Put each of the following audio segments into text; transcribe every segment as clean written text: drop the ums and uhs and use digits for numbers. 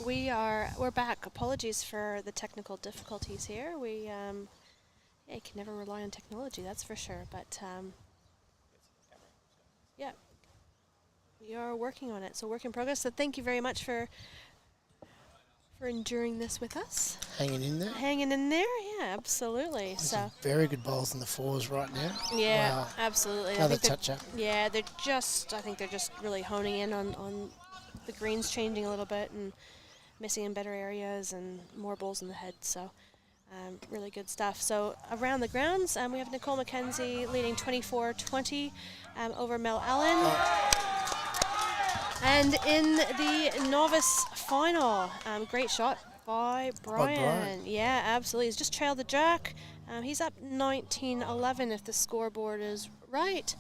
We're back. Apologies for the technical difficulties here. We you can never rely on technology, that's for sure. But yeah, we are working on it. So work in progress. So thank you very much for enduring this with us. Hanging in there. Hanging in there, yeah, absolutely. There's So some very good bowls in the fours right now. yeah, Wow. absolutely. Another I think touch up. yeah, I think they're just really honing in on the greens changing a little bit and missing in better areas and more bowls in the head. So really good stuff. So around the grounds, we have Nicole McKenzie leading 24-20 over Mel Allen. And in the novice final, great shot by Brian. Yeah, absolutely. He's just trailed the jack. He's up 19-11 if the scoreboard is right.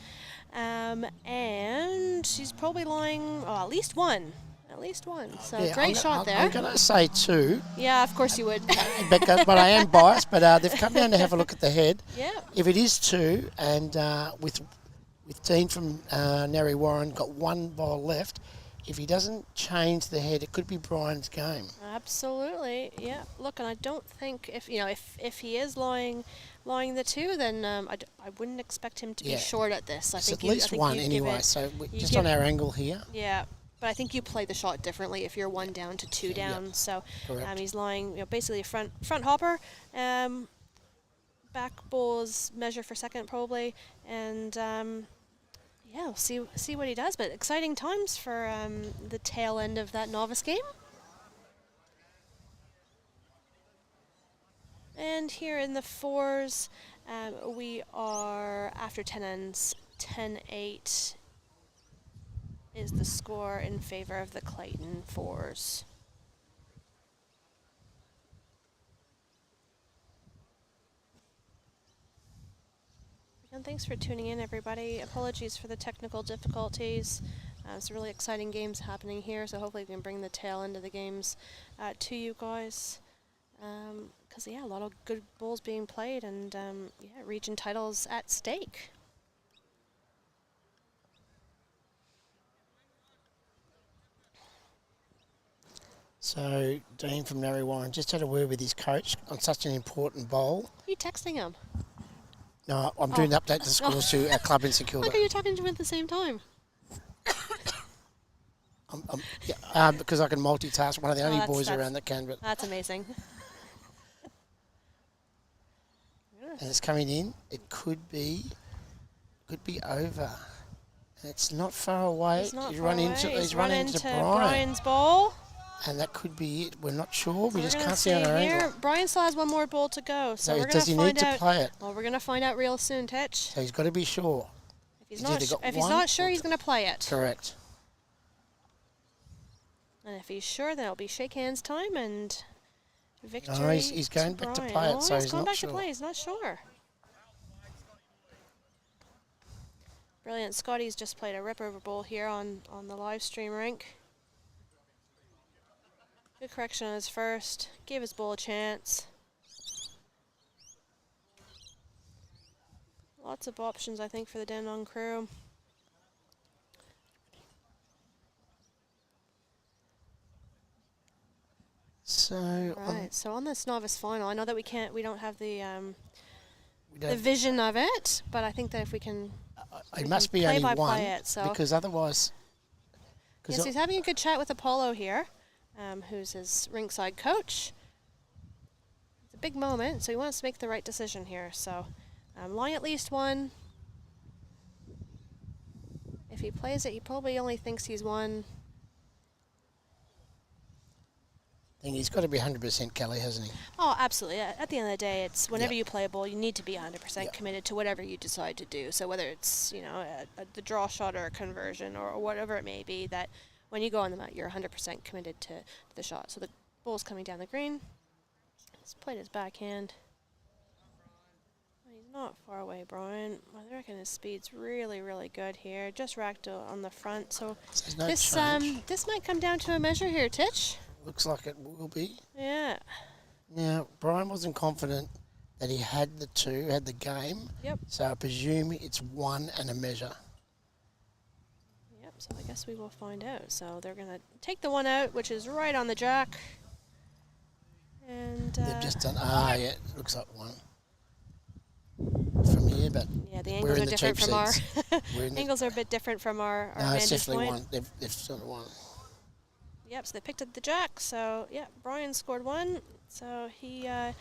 And she's probably lying, at least one. At least one. So Yeah, great shot there. I'm going to say 2. Yeah, of course you would. but I am biased, but they've come down to have a look at the head. Yeah. If it is 2, and with Dean from Narry Warren got one bowl left, if he doesn't change the head, it could be Brian's game. Absolutely, yeah. Look, and I don't think if he is lying the 2, then I wouldn't expect him to be short at this. It's at least one anyway. So just on our angle here. Yeah, but I think you play the shot differently if you're 1 down to 2 down. Yep. So he's lying, basically a front hopper. Back bowls measure for second probably, and. Yeah, we'll see what he does, but exciting times for the tail end of that novice game. And here in the fours, we are, after 10 ends, 10-8 is the score in favor of the Clayton fours. And thanks for tuning in, everybody. Apologies for the technical difficulties. It's really exciting games happening here, so hopefully we can bring the tail end of the games to you guys. Because, a lot of good bowls being played, and, region titles at stake. So, Dean from Narry Warren just had a word with his coach on such an important bowl. Are you texting him? No, I'm doing the update to scores to our club in St Kilda. Look, are you talking to him at the same time? Because I can multitask. One of the only boys around that can. But that's amazing. And it's coming in. It could be over. And it's not far away. He's run into Brian's bowl. And that could be it. We're not sure. We just can't see on our angle. Brian still has one more bowl to go. So we're does he need to play it? Well, we're going to find out real soon, Titch. So he's got to be sure. If he's not sure, he's going to play it. Correct. And if he's sure, then it'll be shake hands time and victory. No, he's going back to play it, so he's not sure. He's going back to play. He's not sure. Brilliant. Scotty's just played a rip-over bowl here on the live stream rink. Good correction on his first. Gave his bowl a chance. Lots of options, I think, for the Dandenong crew. So so on this novice final, I know that we don't have the vision of it, but I think that if we can, it must be only one, because otherwise. Yes, he's having a good chat with Apollo here, who's his ringside coach. It's a big moment, so he wants to make the right decision here. So, lying at least one. If he plays it, he probably only thinks he's won. I think he's got to be 100% Kelly, hasn't he? Oh, absolutely. At the end of the day, it's whenever you play a bowl, you need to be 100% committed to whatever you decide to do. So whether it's, the draw shot or a conversion or whatever it may be, that when you go on the mat, you're 100% committed to the shot. So the bowl's coming down the green. He's played his backhand. He's not far away, Brian. I reckon his speed's really, really good here. Just racked on the front. So this might come down to a measure here, Titch. Looks like it will be. Yeah. Now, Brian wasn't confident that he had the game. Yep. So I presume it's one and a measure. Yep. so I guess we will find out. So they're going to take the one out, which is right on the jack. And they've just done, yeah, it looks like one from here, but yeah, the we're angles in are the different cheap from our seats. angles are a bit different from our No, it's vantage definitely point. one. They've sort of won. Yep, so they picked up the jack. So yeah, Brian scored one. So he's on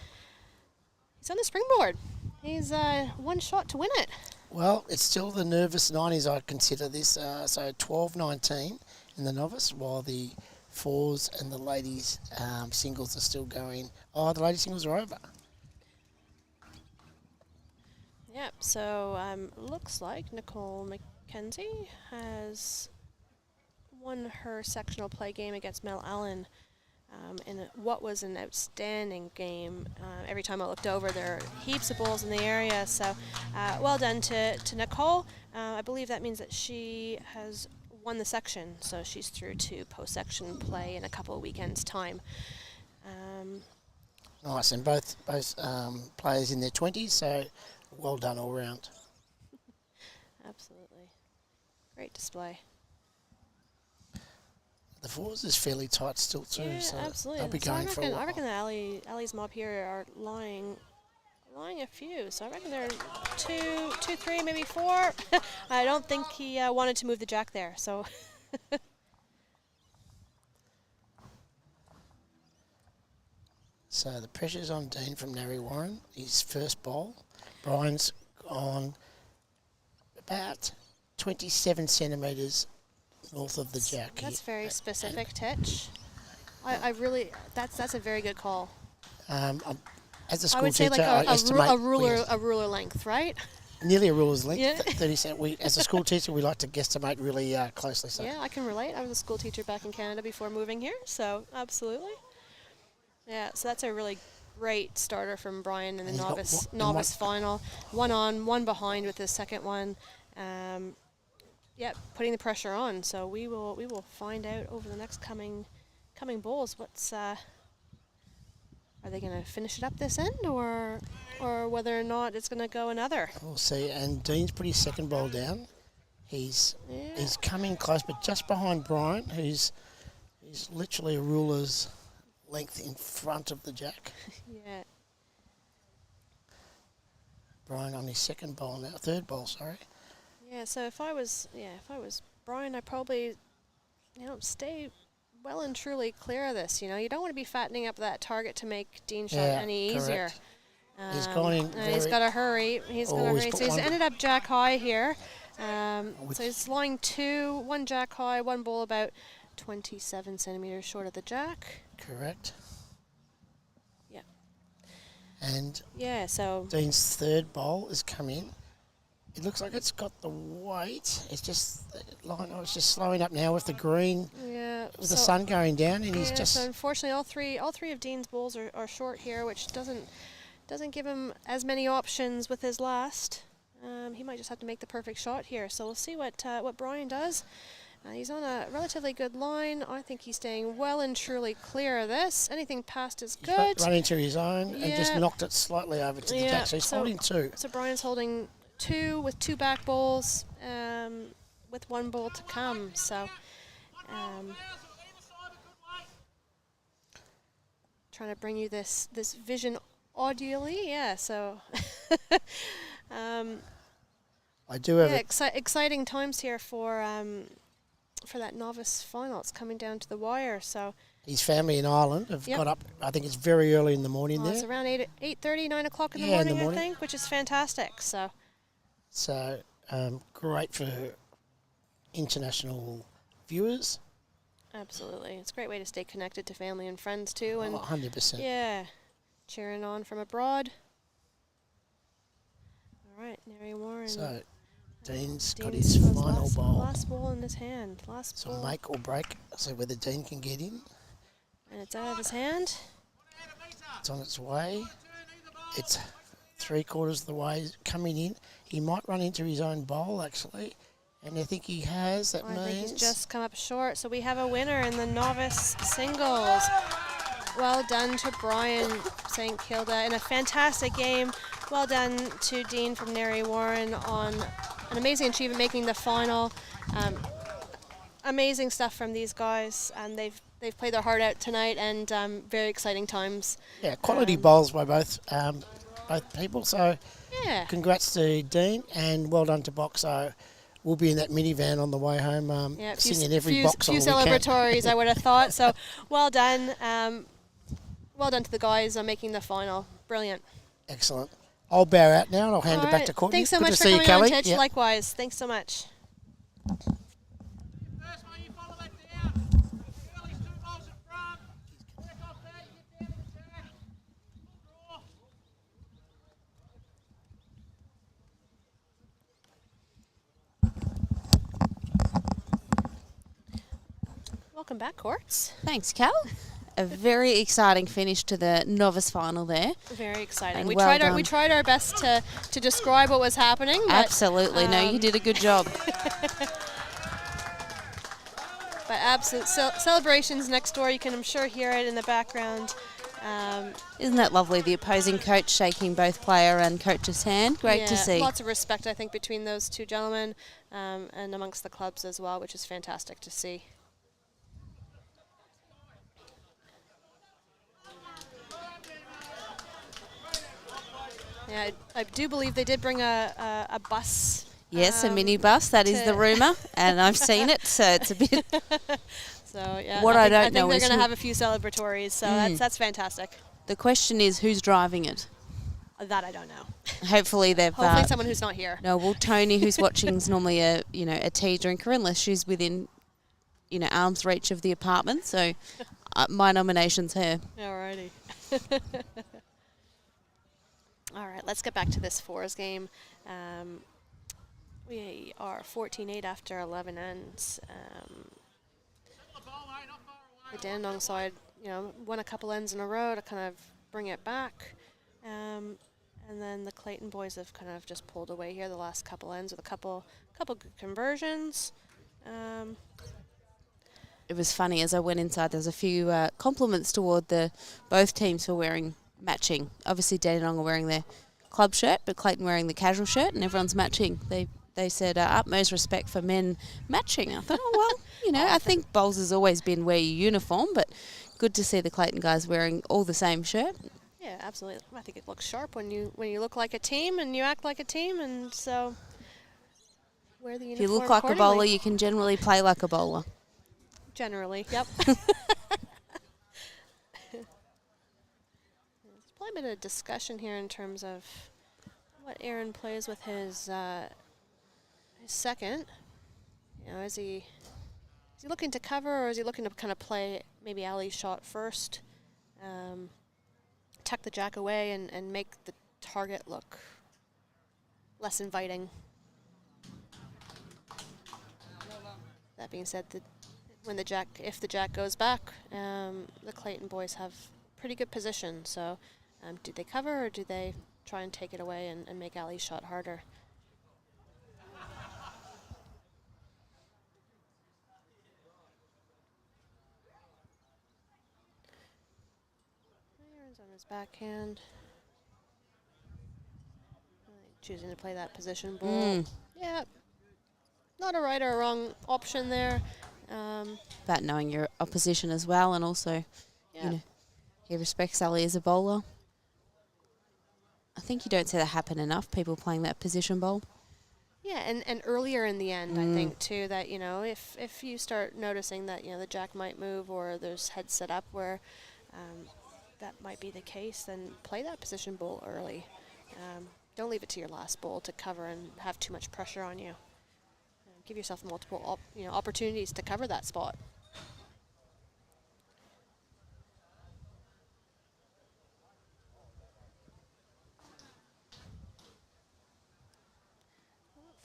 the springboard. He's one shot to win it. Well, it's still the Novice 90s, I consider this. So 12-19 in the Novice, while the fours and the ladies singles are still going. Oh, the ladies singles are over. Yep, so looks like Nicole McKenzie has won her sectional play game against Mel Allen in what was an outstanding game. Every time I looked over, there are heaps of balls in the area, so well done to Nicole. I believe that means that she has won the section, so she's through to post-section play in a couple of weekends' time. Nice, and both players in their 20s, so well done all round. Absolutely. Great display. The fours is fairly tight still too, Yeah, so absolutely. they'll be So going for a while. I reckon the Allie's mob here are lying a few. So I reckon they're two, three, maybe four. I don't think he wanted to move the jack there. So So the pressure's on Dean from Narry Warren. His first bowl. Brian's on about 27 centimetres north of the jack. that's very specific, Titch. I really that's a very good call. As a I school would say teacher, like I estimate a ruler length, right? nearly a ruler's length. Yeah. 30 cent. As a school teacher, we like to guesstimate really closely. So. Yeah, I can relate. I was a school teacher back in Canada before moving here, so absolutely. Yeah, so that's a really great starter from Brian in the And he's got novice final. One on, one behind with the second one. Yeah, putting the pressure on. So we will find out over the next coming bowls what's are they going to finish it up this end or whether or not it's going to go another. We'll see. And Dean's put his second bowl down. He's coming close, but just behind Brian, who's literally a ruler's length in front of the jack. Yeah. Brian on his second bowl now, third bowl, sorry. Yeah, so if I was Brian, I'd probably stay well and truly clear of this. You don't want to be fattening up that target to make Dean's shot any easier. He's gone in he's got to hurry. He's got to hurry. So he's ended up jack high here. So he's lying one jack high, one ball about 27 centimeters short of the jack. Correct. Yeah. And yeah, so Dean's third bowl has come in. It looks like it's got the weight. It's just it's just slowing up now with the green. Yeah. With the sun going down, and he's just. So unfortunately, all three of Dean's bowls are short here, which doesn't give him as many options with his last. He might just have to make the perfect shot here. So we'll see what Brian does. He's on a relatively good line. I think he's staying well and truly clear of this. Anything past is good. Run into his own and just knocked it slightly over to the jack. So he's holding two. So Brian's holding two with two back bowls, with one bowl to come. So trying to bring you this vision audially. Yeah. So. I do have exciting times here for that novice final. It's coming down to the wire. So his family in Ireland have got up. I think it's very early in the morning there. It's around 8:30, 9 o'clock in the morning, I think, which is fantastic. So great for international viewers. Absolutely, it's a great way to stay connected to family and friends too. And 100%. Yeah, cheering on from abroad. All right, Nary Warren. So Dean's got his final bowl. Last ball in his hand. So make or break. So whether Dean can get in. And it's out of his hand. It's on its way. It's 3/4 of the way coming in. He might run into his own bowl actually. And I think he has. I think he's just come up short. So we have a winner in the novice singles. Well done to Brian St. Kilda in a fantastic game. Well done to Dean from Nary Warren on an amazing achievement making the final. amazing stuff from these guys, and they've played their heart out tonight, and very exciting times. Yeah, quality bowls by both people. So Yeah. congrats to Dean, and well done to Boxo. We'll be in that minivan on the way home, singing every box on few the weekend. celebratories, I would have thought. So well done. Well done to the guys on making the final. Brilliant. Excellent. I'll bow out now and I'll hand All it back right. to Courtney. Thanks so Good much to for see you, coming on, Kelly. Titch. Yep. Likewise. Thanks so much. Welcome back, Courts. Thanks, Cal. A very exciting finish to the novice final there. Very exciting. And We well tried done. our best to describe what was happening. But, Absolutely. No, you did a good job. But absolute celebrations next door. You can, I'm sure, hear it in the background. Isn't that lovely? The opposing coach shaking both player and coach's hand. Great to see. Lots of respect, I think, between those two gentlemen and amongst the clubs as well, which is fantastic to see. Yeah, I do believe they did bring a bus. Yes, a minibus. That is the rumour, and I've seen it, so it's a bit... So, yeah, What I don't know think they're is going to who- have a few celebratories, so that's fantastic. The question is, who's driving it? That I don't know. Hopefully they've... Hopefully someone who's not here. No, well, Tony, who's watching, is normally a tea drinker, unless she's within, arm's reach of the apartment. So my nomination's her. Alrighty. All right, let's get back to this fours game. We are 14-8 after 11 ends. The Dandenong side, won a couple ends in a row to kind of bring it back. And then the Clayton boys have kind of just pulled away here the last couple ends with a couple good conversions. It was funny, as I went inside, there was a few compliments toward both teams for wearing matching. Obviously, Dandenong are wearing their club shirt, but Clayton wearing the casual shirt, and everyone's matching. They said utmost respect for men matching. I thought, oh, well, I think Byles has always been wear your uniform, but good to see the Clayton guys wearing all the same shirt. Yeah, absolutely. I think it looks sharp when you look like a team and you act like a team, and so wear the uniform If you look like a accordingly. bowler, you can generally play like a bowler. Generally, yep. There's probably been a discussion here in terms of what Aaron plays with his second. Is he looking to cover, or is he looking to kind of play maybe Ali's shot first, tuck the jack away and make the target look less inviting? That being said, if the jack goes back, the Clayton boys have pretty good position. So, do they cover, or do they try and take it away and make Ali's shot harder? Aaron's on his backhand, choosing to play that position ball. Yeah, not a right or a wrong option there. About knowing your opposition as well, and also, he respects Ali as a bowler. I think you don't see that happen enough, people playing that position bowl. Yeah, and earlier in the end, I think, too, that, if you start noticing that, the jack might move or there's heads set up where that might be the case, then play that position bowl early. Don't leave it to your last bowl to cover and have too much pressure on you. Give yourself multiple opportunities to cover that spot.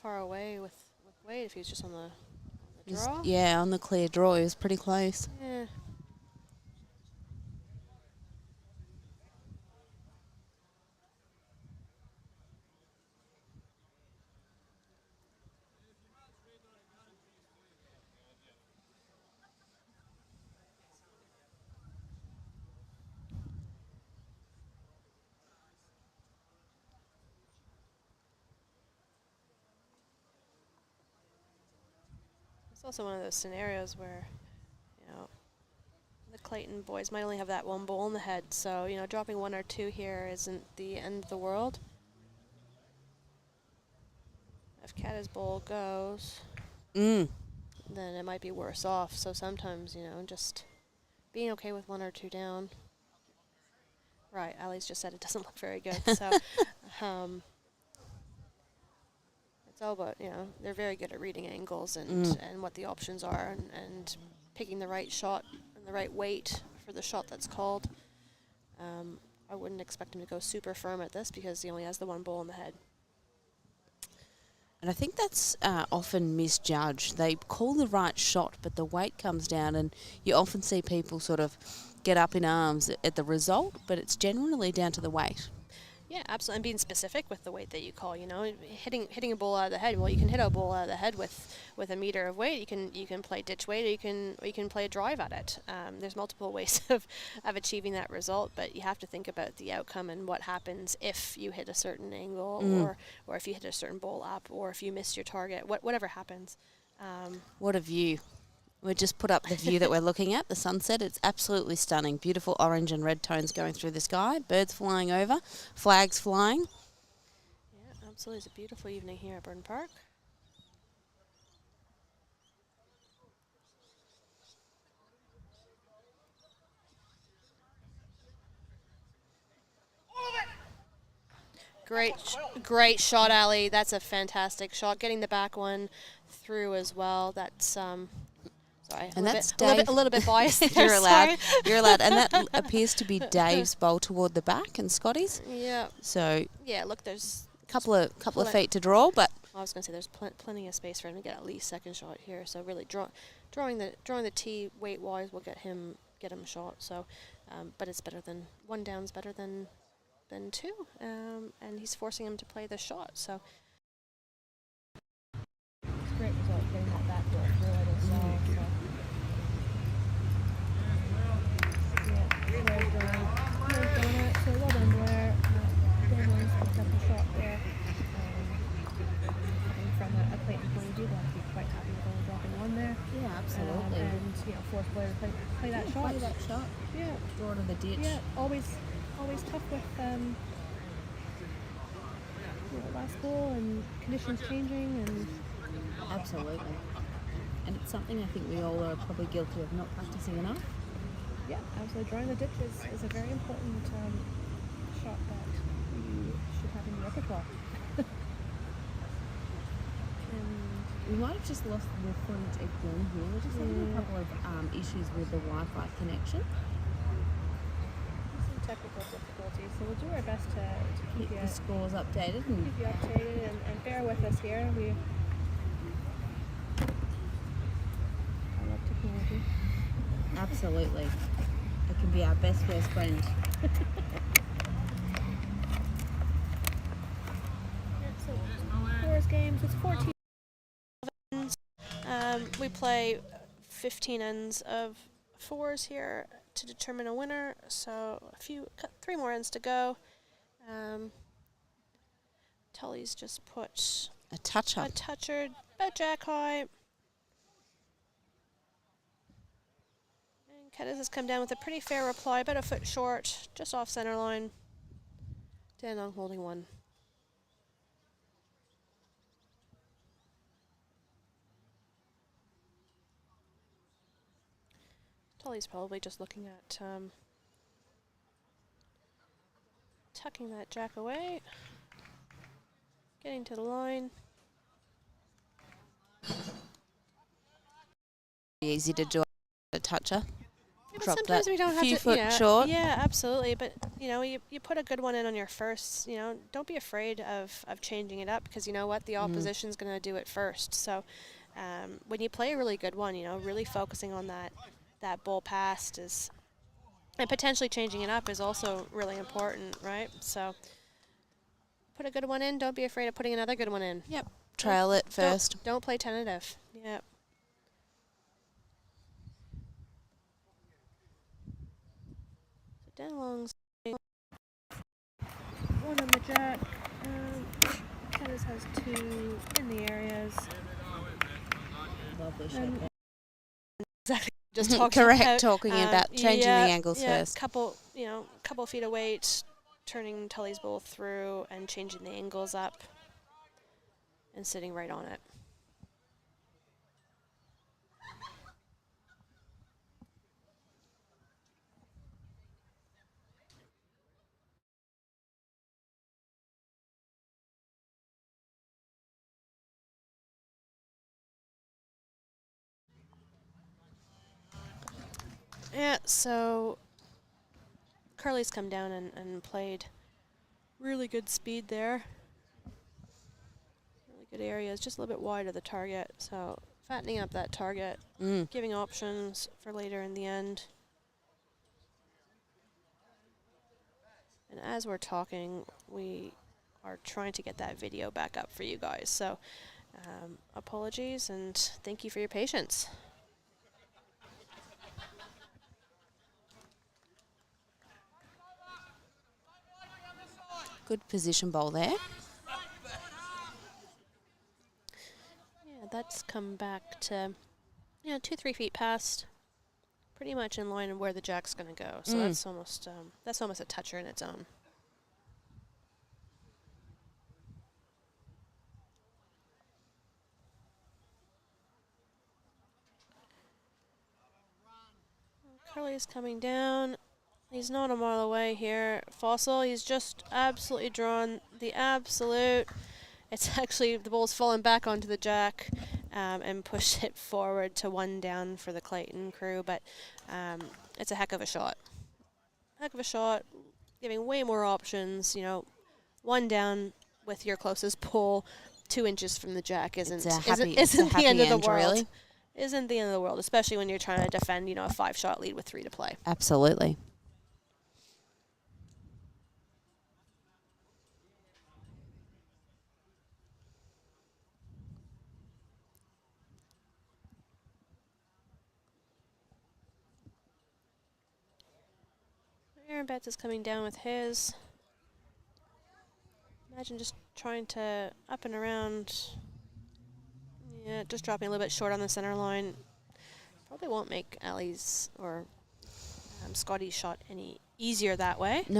Far away with Wade if he's just on the draw. Yeah, on the clear draw, he was pretty close. Yeah. It's also one of those scenarios where, you know, the Clayton boys might only have that one bowl in the head, so, you know, dropping 1 or 2 here isn't the end of the world. If Catta's bowl goes, then it might be worse off. So sometimes, you know, just being okay with 1 or 2 down. Right, Ali's just said it doesn't look very good. So it's all about, you know, they're very good at reading angles and what the options are and picking the right shot and the right weight for the shot that's called. I wouldn't expect him to go super firm at this because he only has the 1 bowl in the head. And I think that's often misjudged. They call the right shot, but the weight comes down, and you often see people sort of get up in arms at the result, but it's generally down to the weight. Yeah, absolutely. And being specific with the weight that you call, you know, hitting a ball out of the head. Well, you can hit a ball out of the head with a meter of weight. You can play ditch weight, or you can play a drive at it. There's multiple ways of achieving that result, but you have to think about the outcome and what happens if you hit a certain angle, or if you hit a certain ball up, or if you miss your target. Whatever happens. What a view. We just put up the view that we're looking at, the sunset. It's absolutely stunning. Beautiful orange and red tones going through the sky. Birds flying over, flags flying. Yeah, absolutely. It's a beautiful evening here at Burn Park. Great shot, Ali. That's a fantastic shot. Getting the back one through as well. That's sorry, And that's a little bit biased. You're allowed. You're allowed. And that appears to be Dave's bowl toward the back and Scotty's. Yeah. So yeah, look, there's couple of feet to draw, but I was going to say there's plenty of space for him to get at least second shot here. So really drawing the tee weight wise will get him a shot. So, but it's better than 1 down's better than 2, and he's forcing him to play the shot. So it's a great result getting that back door through it as well. So Blair's done it. So well done, Blair. Dandenong's picked up a shot there. From a Clayton point of view, they'll be quite happy with only dropping 1 there. yeah, absolutely. And you know, force Blair to play that shot. Play that shot. Yeah. Draw to the ditch. Yeah, always tough with last ball and conditions changing and. Absolutely. And it's something I think we all are probably guilty of not practicing enough. Yeah, absolutely. Drawing the ditch is a very important shot that you should have in your repertoire. We might have just lost the footage again here. We're just having a couple of issues with the Wi-Fi connection. Some technical difficulties, so we'll do our best to keep the scores updated and bear with us here. I love technology. Absolutely. It can be our best friend. Fours games, it's 14. We play 15 ends of 4s here to determine a winner. So 3 more ends to go. Tully's just put a toucher, about jack high. And Catterick has come down with a pretty fair reply, about a foot short, just off center line. Dandenong holding 1. Tully's probably just looking at tucking that jack away, getting to the line. Easy to do a toucher. Yeah, Drop sometimes that we don't have few to, foot short. Yeah, absolutely. But you know, you put a good one in on your first. You know, don't be afraid of changing it up, because you know what, the opposition's going to do it first. So when you play a really good one, you know, really focusing on that ball past is, and potentially changing it up is also really important, right? So put a good one in. Don't be afraid of putting another good one in. Yep. Trail it first. Don't play tentative. Yep. So Dandenong's 1 on the jack. Catterick has 2 in the areas. Lovely shot. Exactly. Just talking Correct, about, talking about changing the angles first. Couple feet of weight, turning Tully's ball through and changing the angles up and sitting right on it. Yeah, so Curly's come down and played really good speed there. Really good areas, just a little bit wide of the target. So fattening up that target, giving options for later in the end. And as we're talking, we are trying to get that video back up for you guys. So apologies and thank you for your patience. Good position bowl there. Yeah, that's come back to 2-3 feet past, pretty much in line of where the jack's going to go. So that's almost a toucher in its own. Curly's coming down. He's not a mile away here. Fossil, he's just absolutely drawn the absolute. It's actually, the ball's fallen back onto the jack and pushed it forward to 1 down for the Clayton crew, but it's a heck of a shot. Heck of a shot, giving way more options. 1 down with your closest pull, 2 inches from the jack isn't the end of the world. Really. Isn't the end of the world, especially when you're trying to defend, a 5-shot lead with 3 to play. Absolutely. Aaron Betts is coming down with his. Imagine just trying to up and around. Yeah, just dropping a little bit short on the center line. Probably won't make Allie's or Scotty's shot any easier that way. No.